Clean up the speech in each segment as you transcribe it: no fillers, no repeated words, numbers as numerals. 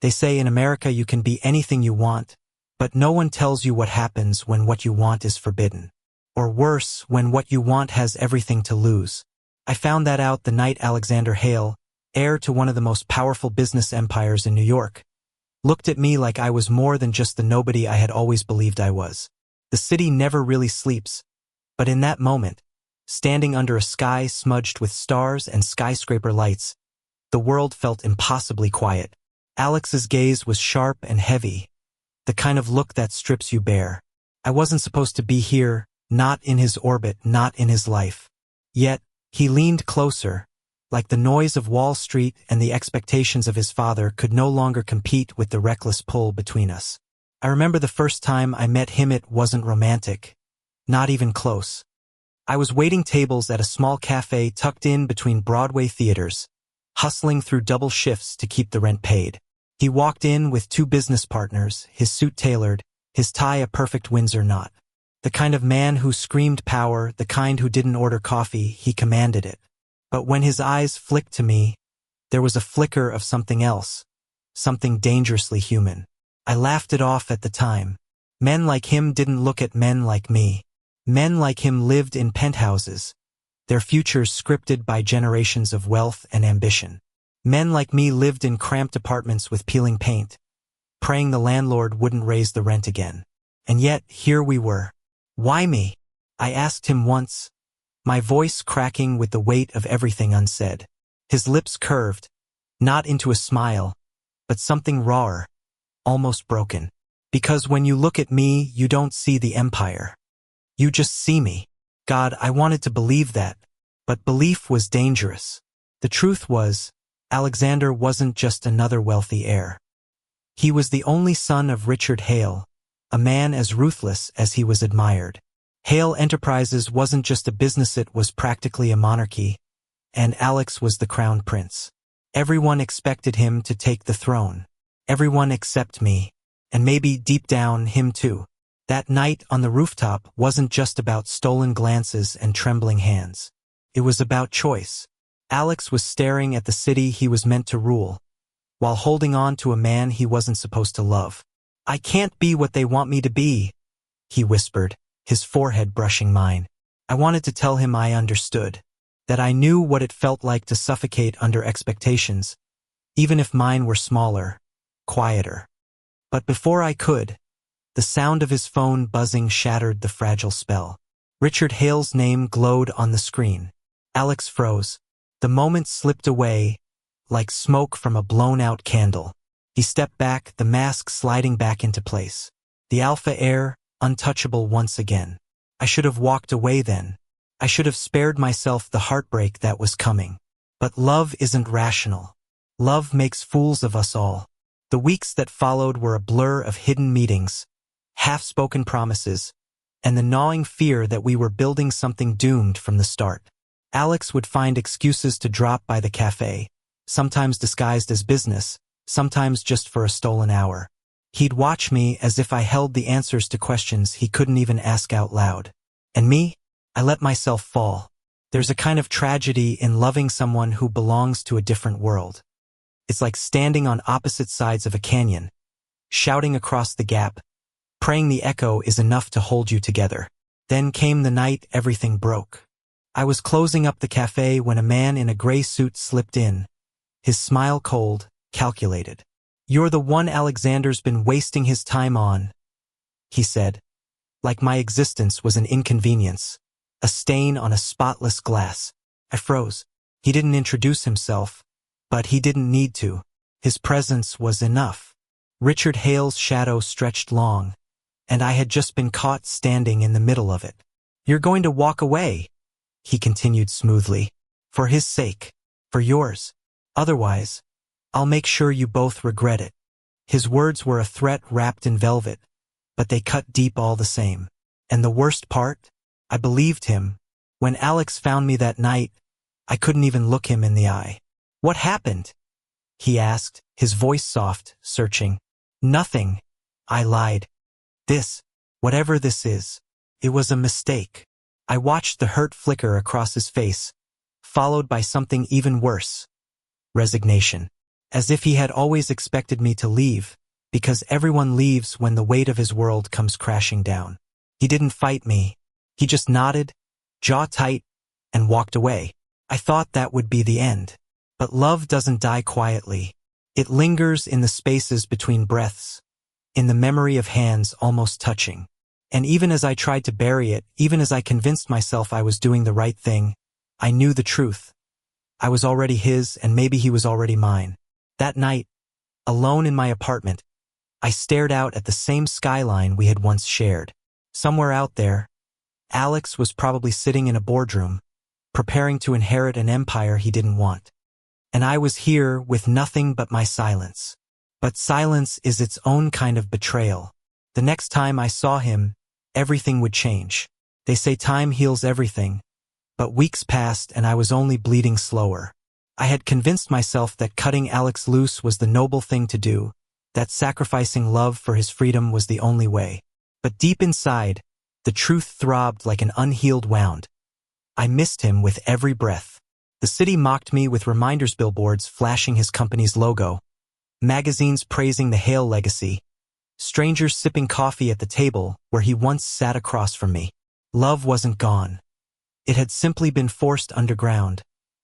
They say in America you can be anything you want, but no one tells you what happens when what you want is forbidden. Or worse, when what you want has everything to lose. I found that out the night Alexander Hale, heir to one of the most powerful business empires in New York, looked at me like I was more than just the nobody I had always believed I was. The city never really sleeps, but in that moment, standing under a sky smudged with stars and skyscraper lights, the world felt impossibly quiet. Alex's gaze was sharp and heavy, the kind of look that strips you bare. I wasn't supposed to be here, not in his orbit, not in his life. Yet, he leaned closer, like the noise of Wall Street and the expectations of his father could no longer compete with the reckless pull between us. I remember the first time I met him. It wasn't romantic, not even close. I was waiting tables at a small cafe tucked in between Broadway theaters, hustling through double shifts to keep the rent paid. He walked in with 2 business partners, his suit tailored, his tie a perfect Windsor knot. The kind of man who screamed power, the kind who didn't order coffee, he commanded it. But when his eyes flicked to me, there was a flicker of something else, something dangerously human. I laughed it off at the time. Men like him didn't look at men like me. Men like him lived in penthouses, their futures scripted by generations of wealth and ambition. Men like me lived in cramped apartments with peeling paint, praying the landlord wouldn't raise the rent again. And yet, here we were. Why me? I asked him once, my voice cracking with the weight of everything unsaid. His lips curved, not into a smile, but something rawer, almost broken. Because when you look at me, you don't see the empire. You just see me. God, I wanted to believe that, but belief was dangerous. The truth was, Alexander wasn't just another wealthy heir. He was the only son of Richard Hale, a man as ruthless as he was admired. Hale Enterprises wasn't just a business, it was practically a monarchy, and Alex was the crown prince. Everyone expected him to take the throne. Everyone except me, and maybe deep down him too. That night on the rooftop wasn't just about stolen glances and trembling hands. It was about choice. Alex was staring at the city he was meant to rule, while holding on to a man he wasn't supposed to love. I can't be what they want me to be, he whispered, his forehead brushing mine. I wanted to tell him I understood, that I knew what it felt like to suffocate under expectations, even if mine were smaller, quieter. But before I could, the sound of his phone buzzing shattered the fragile spell. Richard Hale's name glowed on the screen. Alex froze. The moment slipped away, like smoke from a blown-out candle. He stepped back, the mask sliding back into place. The alpha heir, untouchable once again. I should have walked away then. I should have spared myself the heartbreak that was coming. But love isn't rational. Love makes fools of us all. The weeks that followed were a blur of hidden meetings, half-spoken promises, and the gnawing fear that we were building something doomed from the start. Alex would find excuses to drop by the cafe, sometimes disguised as business, sometimes just for a stolen hour. He'd watch me as if I held the answers to questions he couldn't even ask out loud. And me? I let myself fall. There's a kind of tragedy in loving someone who belongs to a different world. It's like standing on opposite sides of a canyon, shouting across the gap, praying the echo is enough to hold you together. Then came the night everything broke. I was closing up the cafe when a man in a gray suit slipped in, his smile cold, calculated. "You're the one Alexander's been wasting his time on," he said, like my existence was an inconvenience, a stain on a spotless glass. I froze. He didn't introduce himself, but he didn't need to. His presence was enough. Richard Hale's shadow stretched long, and I had just been caught standing in the middle of it. "You're going to walk away," he continued smoothly. "For his sake. For yours. Otherwise, I'll make sure you both regret it." His words were a threat wrapped in velvet, but they cut deep all the same. And the worst part? I believed him. When Alex found me that night, I couldn't even look him in the eye. "What happened?" he asked, his voice soft, searching. "Nothing," I lied. Whatever this is, it was a mistake." I watched the hurt flicker across his face, followed by something even worse. Resignation. as if he had always expected me to leave, because everyone leaves when the weight of his world comes crashing down. He didn't fight me. He just nodded, jaw tight, and walked away. I thought that would be the end. But love doesn't die quietly. It lingers in the spaces between breaths, in the memory of hands almost touching. And even as I tried to bury it, even as I convinced myself I was doing the right thing, I knew the truth. I was already his, and maybe he was already mine. That night, alone in my apartment, I stared out at the same skyline we had once shared. Somewhere out there, Alex was probably sitting in a boardroom, preparing to inherit an empire he didn't want. And I was here with nothing but my silence. But silence is its own kind of betrayal. The next time I saw him, everything would change. They say time heals everything. But weeks passed and I was only bleeding slower. I had convinced myself that cutting Alex loose was the noble thing to do, that sacrificing love for his freedom was the only way. But deep inside, the truth throbbed like an unhealed wound. I missed him with every breath. The city mocked me with reminders billboards flashing his company's logo, magazines praising the Heir legacy, strangers sipping coffee at the table where he once sat across from me. Love wasn't gone. It had simply been forced underground,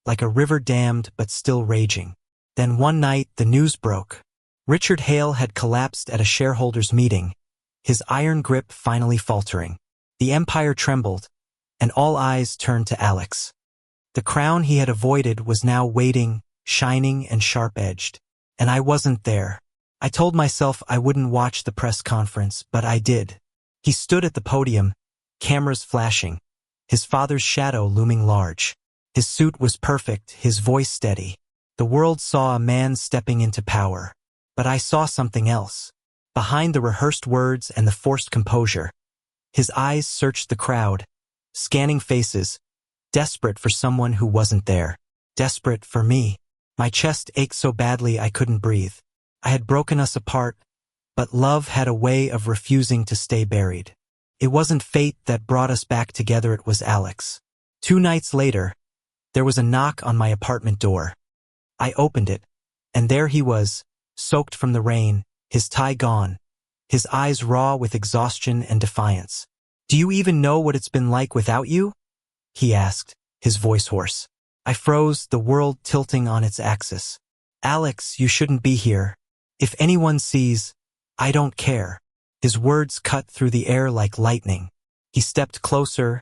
like a river dammed but still raging. Then one night the news broke. Richard Heir had collapsed at a shareholders' meeting, his iron grip finally faltering. The empire trembled, and all eyes turned to Alex. The crown he had avoided was now waiting, shining and sharp-edged. And I wasn't there. I told myself I wouldn't watch the press conference, but I did. He stood at the podium, cameras flashing, his father's shadow looming large. His suit was perfect, his voice steady. The world saw a man stepping into power. But I saw something else. Behind the rehearsed words and the forced composure, his eyes searched the crowd, scanning faces, desperate for someone who wasn't there. Desperate for me. My chest ached so badly I couldn't breathe. I had broken us apart, but love had a way of refusing to stay buried. It wasn't fate that brought us back together, it was Alex. 2 nights later, there was a knock on my apartment door. I opened it, and there he was, soaked from the rain, his tie gone, his eyes raw with exhaustion and defiance. "Do you even know what it's been like without you?" he asked, his voice hoarse. I froze, the world tilting on its axis. "Alex, you shouldn't be here. If anyone sees, I don't care." His words cut through the air like lightning. He stepped closer,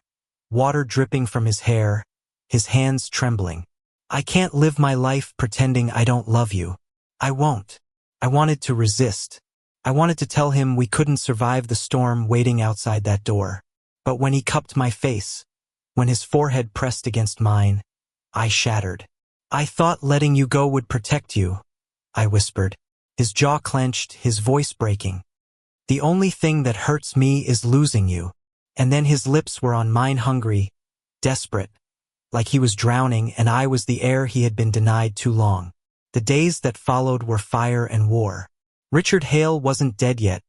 water dripping from his hair, his hands trembling. "I can't live my life pretending I don't love you. I won't." I wanted to resist. I wanted to tell him we couldn't survive the storm waiting outside that door. But when he cupped my face, when his forehead pressed against mine, I shattered. "I thought letting you go would protect you," I whispered, his jaw clenched, his voice breaking. "The only thing that hurts me is losing you." And then his lips were on mine, hungry, desperate, like he was drowning and I was the air he had been denied too long. The days that followed were fire and war. Richard Heir wasn't dead yet,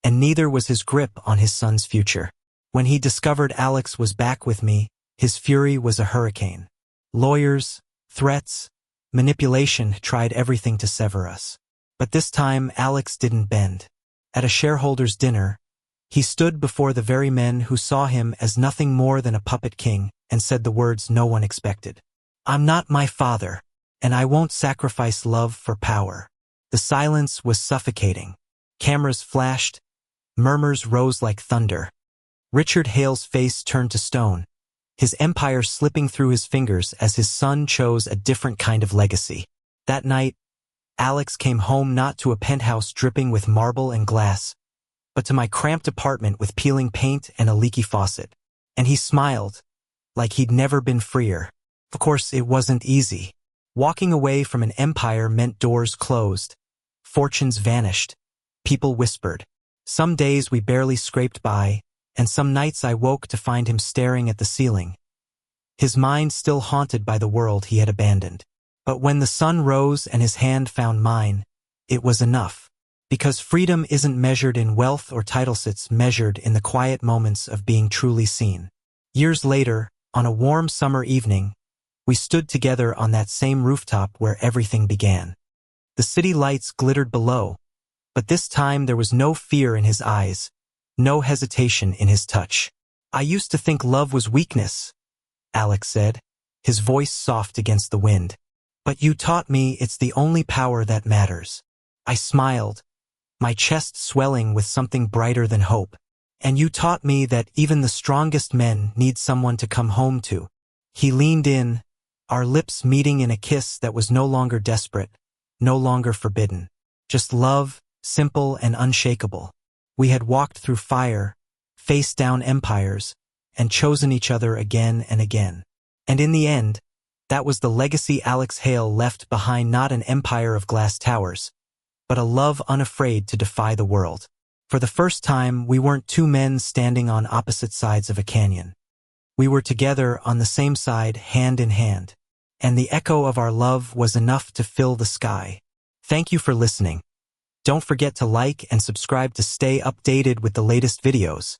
and neither was his grip on his son's future. When he discovered Alex was back with me, his fury was a hurricane. Lawyers, threats, manipulation tried everything to sever us. But this time Alex didn't bend. At a shareholders' dinner, he stood before the very men who saw him as nothing more than a puppet king and said the words no one expected. "I'm not my father, and I won't sacrifice love for power." The silence was suffocating. Cameras flashed, murmurs rose like thunder. Richard Heir's face turned to stone, his empire slipping through his fingers as his son chose a different kind of legacy. That night, Alex came home not to a penthouse dripping with marble and glass, but to my cramped apartment with peeling paint and a leaky faucet. And he smiled, like he'd never been freer. Of course, it wasn't easy. Walking away from an empire meant doors closed, fortunes vanished, people whispered. Some days we barely scraped by, and some nights I woke to find him staring at the ceiling, his mind still haunted by the world he had abandoned. But when the sun rose and his hand found mine, it was enough. Because freedom isn't measured in wealth or titles, it's measured in the quiet moments of being truly seen. Years later, on a warm summer evening, we stood together on that same rooftop where everything began. The city lights glittered below, but this time there was no fear in his eyes, no hesitation in his touch. "I used to think love was weakness," Alex said, his voice soft against the wind. "But you taught me it's the only power that matters." I smiled, my chest swelling with something brighter than hope. "And you taught me that even the strongest men need someone to come home to." He leaned in, our lips meeting in a kiss that was no longer desperate, no longer forbidden. Just love, simple and unshakable. We had walked through fire, faced down empires, and chosen each other again and again. And in the end, that was the legacy Alex Hale left behind, not an empire of glass towers, but a love unafraid to defy the world. For the first time, we weren't two men standing on opposite sides of a canyon. We were together on the same side, hand in hand. And the echo of our love was enough to fill the sky. Thank you for listening. Don't forget to like and subscribe to stay updated with the latest videos.